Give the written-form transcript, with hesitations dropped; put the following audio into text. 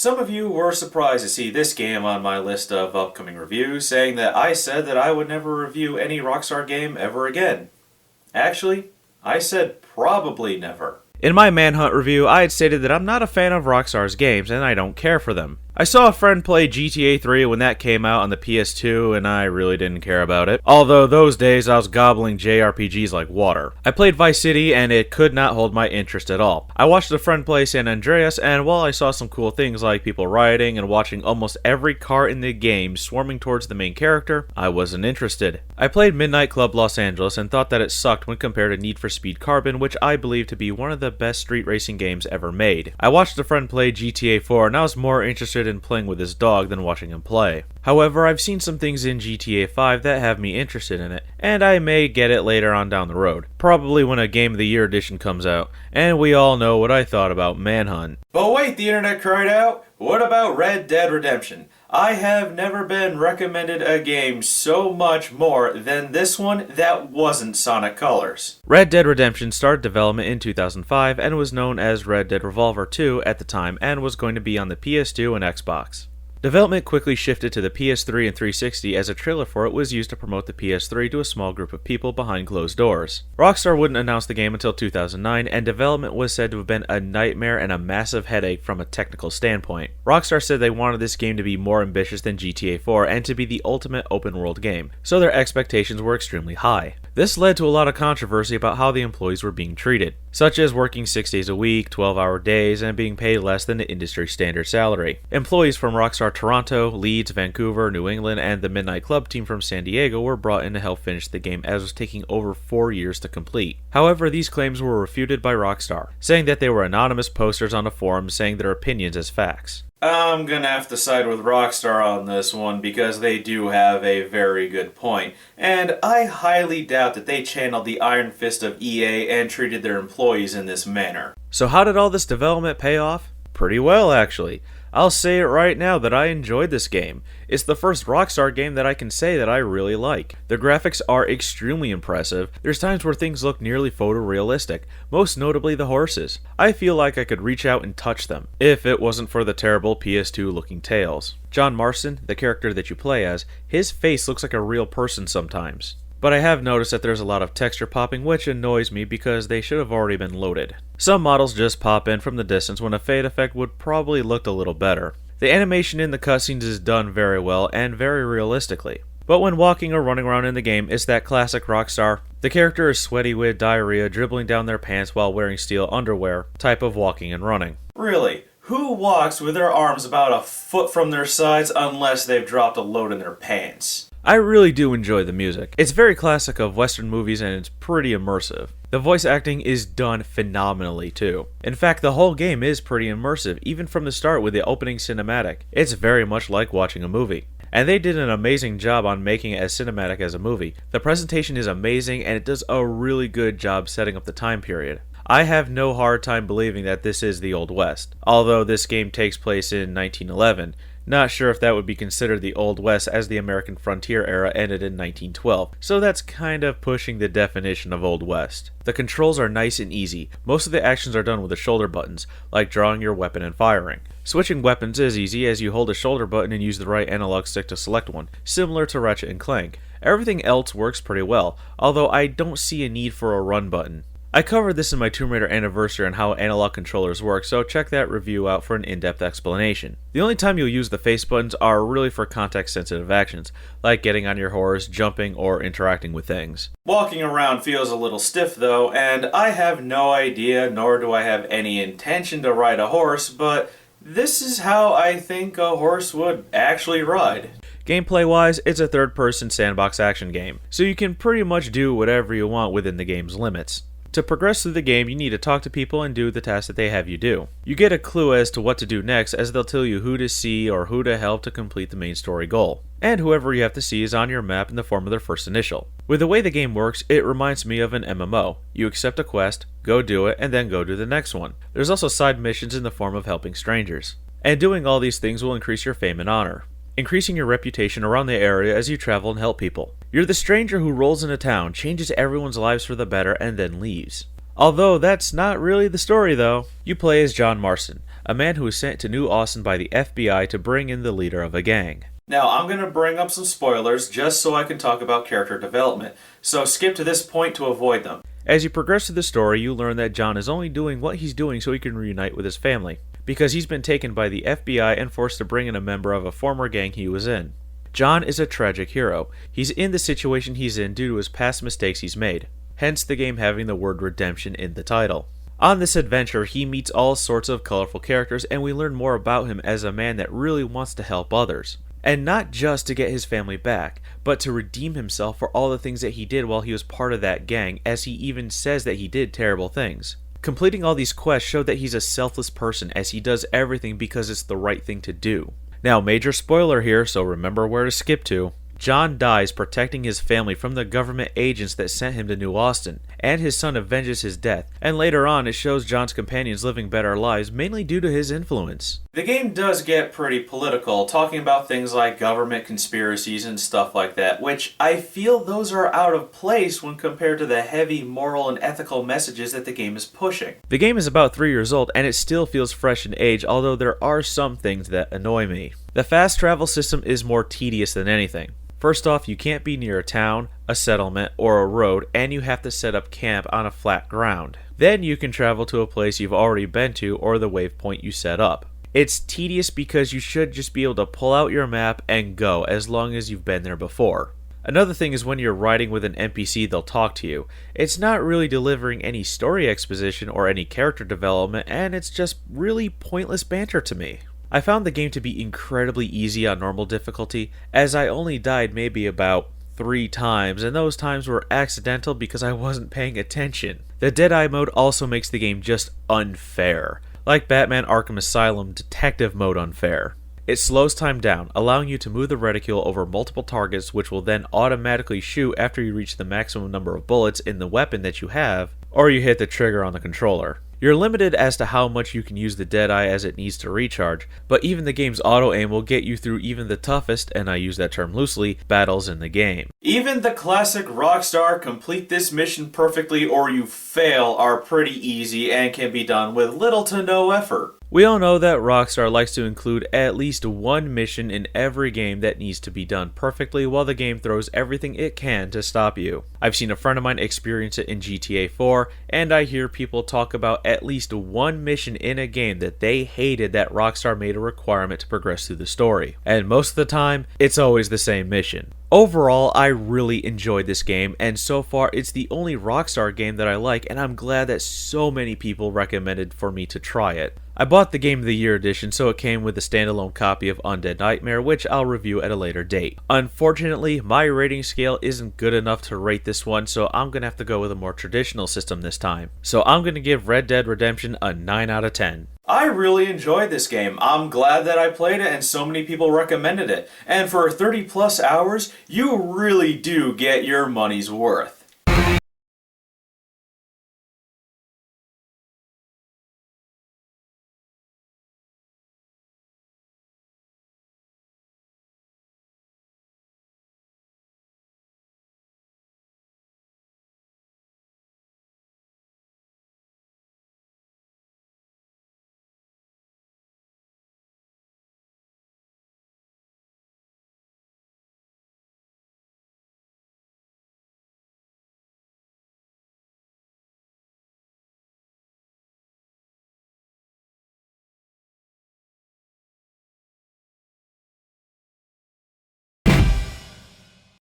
Some of you were surprised to see this game on my list of upcoming reviews, saying that I said that I would never review any Rockstar game ever again. Actually, I said probably never. In my Manhunt review, I had stated that I'm not a fan of Rockstar's games and I don't care for them. I saw a friend play GTA 3 when that came out on the PS2 and I really didn't care about it. Although those days I was gobbling JRPGs like water. I played Vice City and it could not hold my interest at all. I watched a friend play San Andreas and while I saw some cool things like people rioting and watching almost every car in the game swarming towards the main character, I wasn't interested. I played Midnight Club Los Angeles and thought that it sucked when compared to Need for Speed Carbon, which I believe to be one of the best street racing games ever made. I watched a friend play GTA 4 and I was more interested in playing with his dog than watching him play. However, I've seen some things in GTA 5 that have me interested in it, and I may get it later on down the road. Probably when a Game of the Year edition comes out, and we all know what I thought about Manhunt. But wait, the internet cried out, what about Red Dead Redemption? I have never been recommended a game so much more than this one that wasn't Sonic Colors. Red Dead Redemption started development in 2005 and was known as Red Dead Revolver 2 at the time and was going to be on the PS2 and Xbox. Development quickly shifted to the PS3 and 360 as a trailer for it was used to promote the PS3 to a small group of people behind closed doors. Rockstar wouldn't announce the game until 2009, and development was said to have been a nightmare and a massive headache from a technical standpoint. Rockstar said they wanted this game to be more ambitious than GTA 4 and to be the ultimate open-world game, so their expectations were extremely high. This led to a lot of controversy about how the employees were being treated, such as working 6 days a week, 12-hour days, and being paid less than the industry standard salary. Employees from Rockstar Toronto, Leeds, Vancouver, New England, and the Midnight Club team from San Diego were brought in to help finish the game as it was taking over 4 years to complete. However, these claims were refuted by Rockstar, saying that they were anonymous posters on a forum saying their opinions as facts. I'm gonna have to side with Rockstar on this one because they do have a very good point, and I highly doubt that they channeled the iron fist of EA and treated their employees in this manner. So how did all this development pay off? Pretty well, actually. I'll say it right now that I enjoyed this game. It's the first Rockstar game that I can say that I really like. The graphics are extremely impressive. There's times where things look nearly photorealistic, most notably the horses. I feel like I could reach out and touch them, if it wasn't for the terrible PS2 looking tails. John Marston, the character that you play as, his face looks like a real person sometimes. But I have noticed that there's a lot of texture popping, which annoys me because they should have already been loaded. Some models just pop in from the distance when a fade effect would probably look a little better. The animation in the cutscenes is done very well and very realistically. But when walking or running around in the game, it's that classic Rockstar, the character is sweaty with diarrhea dribbling down their pants while wearing steel underwear type of walking and running. Really? Who walks with their arms about a foot from their sides unless they've dropped a load in their pants? I really do enjoy the music. It's very classic of Western movies and it's pretty immersive. The voice acting is done phenomenally too. In fact, the whole game is pretty immersive, even from the start with the opening cinematic. It's very much like watching a movie. And they did an amazing job on making it as cinematic as a movie. The presentation is amazing and it does a really good job setting up the time period. I have no hard time believing that this is the Old West, although this game takes place in 1911. Not sure if that would be considered the Old West as the American frontier era ended in 1912, so that's kind of pushing the definition of Old West. The controls are nice and easy. Most of the actions are done with the shoulder buttons, like drawing your weapon and firing. Switching weapons is easy as you hold a shoulder button and use the right analog stick to select one, similar to Ratchet and Clank. Everything else works pretty well, although I don't see a need for a run button. I covered this in my Tomb Raider anniversary on how analog controllers work, so check that review out for an in-depth explanation. The only time you'll use the face buttons are really for context-sensitive actions, like getting on your horse, jumping, or interacting with things. Walking around feels a little stiff though, and I have no idea, nor do I have any intention to ride a horse, but this is how I think a horse would actually ride. Gameplay-wise, it's a third-person sandbox action game, so you can pretty much do whatever you want within the game's limits. To progress through the game, you need to talk to people and do the tasks that they have you do. You get a clue as to what to do next as they'll tell you who to see or who to help to complete the main story goal. And whoever you have to see is on your map in the form of their first initial. With the way the game works, it reminds me of an MMO. You accept a quest, go do it, and then go do the next one. There's also side missions in the form of helping strangers. And doing all these things will increase your fame and honor, increasing your reputation around the area as you travel and help people. You're the stranger who rolls into town, changes everyone's lives for the better, and then leaves. Although that's not really the story though. You play as John Marston, a man who was sent to New Austin by the FBI to bring in the leader of a gang. Now, I'm going to bring up some spoilers just so I can talk about character development, so skip to this point to avoid them. As you progress through the story, you learn that John is only doing what he's doing so he can reunite with his family, because he's been taken by the FBI and forced to bring in a member of a former gang he was in. John is a tragic hero. He's in the situation he's in due to his past mistakes he's made, hence the game having the word redemption in the title. On this adventure, he meets all sorts of colorful characters, and we learn more about him as a man that really wants to help others. And not just to get his family back, but to redeem himself for all the things that he did while he was part of that gang, as he even says that he did terrible things. Completing all these quests show that he's a selfless person, as he does everything because it's the right thing to do. Now, major spoiler here, so remember where to skip to. John dies protecting his family from the government agents that sent him to New Austin, and his son avenges his death, and later on it shows John's companions living better lives mainly due to his influence. The game does get pretty political, talking about things like government conspiracies and stuff like that, which I feel those are out of place when compared to the heavy moral and ethical messages that the game is pushing. The game is about 3 years old and it still feels fresh in age, although there are some things that annoy me. The fast travel system is more tedious than anything. First off, you can't be near a town, a settlement, or a road, and you have to set up camp on a flat ground. Then you can travel to a place you've already been to or the waypoint you set up. It's tedious because you should just be able to pull out your map and go as long as you've been there before. Another thing is when you're riding with an NPC, they'll talk to you. It's not really delivering any story exposition or any character development, and it's just really pointless banter to me. I found the game to be incredibly easy on normal difficulty, as I only died maybe about 3 times, and those times were accidental because I wasn't paying attention. The Deadeye mode also makes the game just unfair, like Batman Arkham Asylum Detective mode unfair. It slows time down, allowing you to move the reticule over multiple targets, which will then automatically shoot after you reach the maximum number of bullets in the weapon that you have, or you hit the trigger on the controller. You're limited as to how much you can use the Deadeye as it needs to recharge, but even the game's auto-aim will get you through even the toughest, and I use that term loosely, battles in the game. Even the classic Rockstar complete this mission perfectly or you fail are pretty easy and can be done with little to no effort. We all know that Rockstar likes to include at least one mission in every game that needs to be done perfectly while the game throws everything it can to stop you. I've seen a friend of mine experience it in GTA 4, and I hear people talk about at least one mission in a game that they hated that Rockstar made a requirement to progress through the story. And most of the time, it's always the same mission. Overall, I really enjoyed this game, and so far it's the only Rockstar game that I like, and I'm glad that so many people recommended for me to try it. I bought the Game of the Year edition, so it came with a standalone copy of Undead Nightmare, which I'll review at a later date. Unfortunately, my rating scale isn't good enough to rate this one, so I'm going to have to go with a more traditional system this time. So I'm going to give Red Dead Redemption a 9 out of 10. I really enjoyed this game. I'm glad that I played it and so many people recommended it. And for 30 plus hours, you really do get your money's worth.